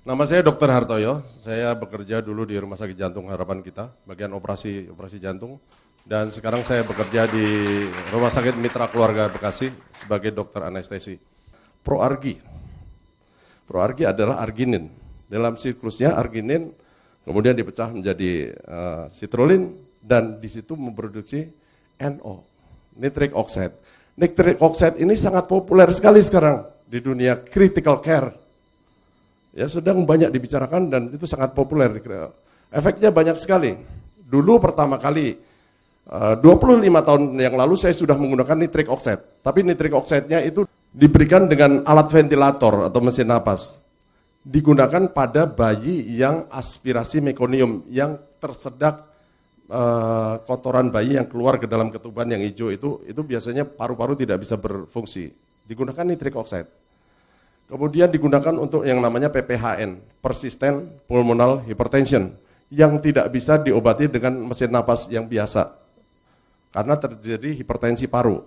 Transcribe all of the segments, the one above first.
Nama saya Dr. Hartoyo, saya bekerja dulu di Rumah Sakit Jantung Harapan Kita, bagian operasi jantung. Dan sekarang saya bekerja di Rumah Sakit Mitra Keluarga Bekasi sebagai dokter anestesi. Proargi adalah arginin. Dalam siklusnya arginin kemudian dipecah menjadi citrulline dan di situ memproduksi NO, nitric oxide. Nitric oxide ini sangat populer sekali sekarang di dunia critical care. Ya, sedang banyak dibicarakan dan itu sangat populer. Efeknya banyak sekali. Dulu pertama kali 25 tahun yang lalu saya sudah menggunakan nitric oxide. Tapi nitric oxide-nya itu diberikan dengan alat ventilator atau mesin napas. Digunakan pada bayi yang aspirasi mekonium, yang tersedak kotoran bayi yang keluar ke dalam ketuban yang hijau itu biasanya paru-paru tidak bisa berfungsi. Digunakan nitric oxide. Kemudian digunakan untuk yang namanya PPHN, persistent pulmonal hypertension, yang tidak bisa diobati dengan mesin napas yang biasa. Karena terjadi hipertensi paru.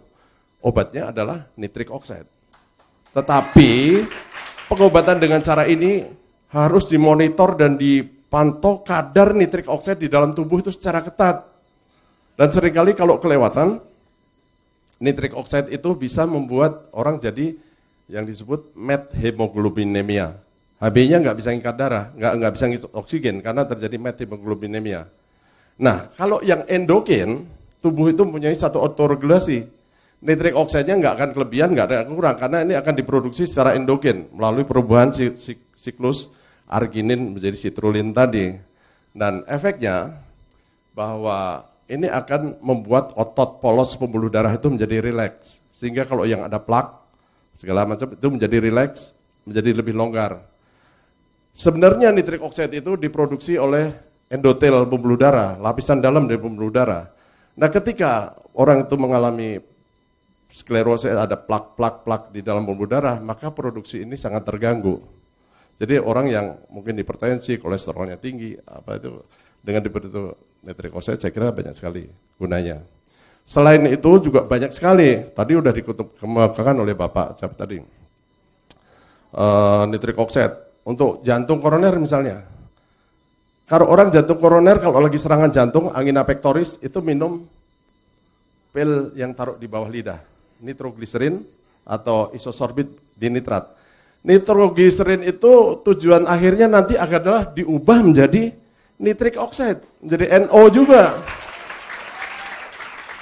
Obatnya adalah nitric oxide. Tetapi pengobatan dengan cara ini harus dimonitor dan dipantau kadar nitric oxide di dalam tubuh itu secara ketat. Dan seringkali kalau kelewatan, nitric oxide itu bisa membuat orang jadi yang disebut methemoglobinemia. HB-nya nggak bisa ngikat darah, nggak bisa ngisi oksigen karena terjadi methemoglobinemia. Nah, kalau yang endogen, tubuh itu mempunyai satu autoregulasi. Nitric oxide-nya nggak akan kelebihan, nggak akan kurang karena ini akan diproduksi secara endogen melalui perubahan siklus arginin menjadi citrulline tadi. Dan efeknya bahwa ini akan membuat otot polos pembuluh darah itu menjadi rileks. Sehingga kalau yang ada plak segala macam itu menjadi rileks, menjadi lebih longgar. Sebenarnya nitric oxide itu diproduksi oleh endotel pembuluh darah, lapisan dalam dari pembuluh darah. Nah, ketika orang itu mengalami sklerosis, ada plak di dalam pembuluh darah, maka produksi ini sangat terganggu. Jadi orang yang mungkin hipertensi, kolesterolnya tinggi, dengan diberi itu nitric oxide saya kira banyak sekali gunanya. Selain itu juga banyak sekali, tadi udah dikemukakan oleh Bapak siapa tadi, nitric oxide untuk jantung koroner misalnya. Kalau orang jantung koroner kalau lagi serangan jantung, angina pectoris itu minum pil yang taruh di bawah lidah, nitrogliserin atau isosorbit dinitrat. Nitrogliserin itu tujuan akhirnya nanti adalah diubah menjadi nitric oxide, menjadi NO juga.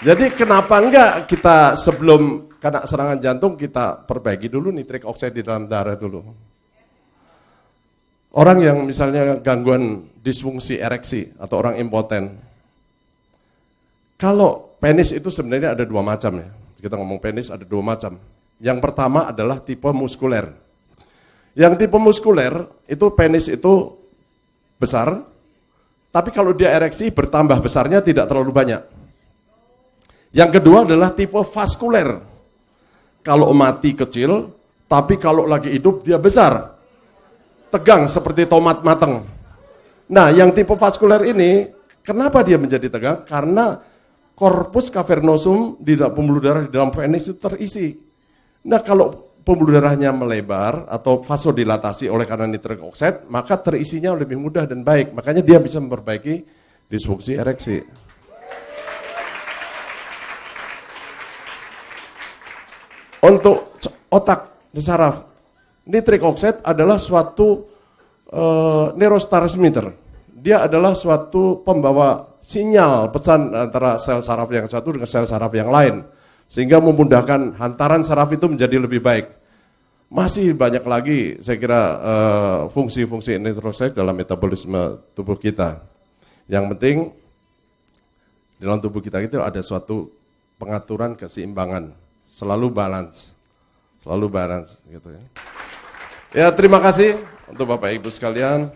Jadi kenapa enggak kita sebelum kena serangan jantung kita perbaiki dulu nitric oxide di dalam darah dulu. Orang yang misalnya gangguan disfungsi ereksi atau orang impoten. Kalau penis itu sebenarnya ada dua macam ya. Kita ngomong penis ada dua macam. Yang pertama adalah tipe muskuler. Yang tipe muskuler itu penis itu besar, tapi kalau dia ereksi bertambah besarnya tidak terlalu banyak. Yang kedua adalah tipe vaskuler. Kalau mati kecil, tapi kalau lagi hidup dia besar. Tegang seperti tomat matang. Nah, yang tipe vaskuler ini, kenapa dia menjadi tegang? Karena corpus cavernosum di dalam pembuluh darah di dalam penis itu terisi. Nah, kalau pembuluh darahnya melebar atau vasodilatasi oleh karena nitric oxide, maka terisinya lebih mudah dan baik. Makanya dia bisa memperbaiki disfungsi ereksi. Untuk otak dan saraf, nitric oxide adalah suatu neurotransmitter. Dia adalah suatu pembawa sinyal pesan antara sel saraf yang satu dengan sel saraf yang lain. Sehingga memudahkan hantaran saraf itu menjadi lebih baik. Masih banyak lagi saya kira fungsi-fungsi nitric oxide dalam metabolisme tubuh kita. Yang penting dalam tubuh kita itu ada suatu pengaturan keseimbangan. Selalu balance gitu ya. Ya, terima kasih untuk Bapak Ibu sekalian.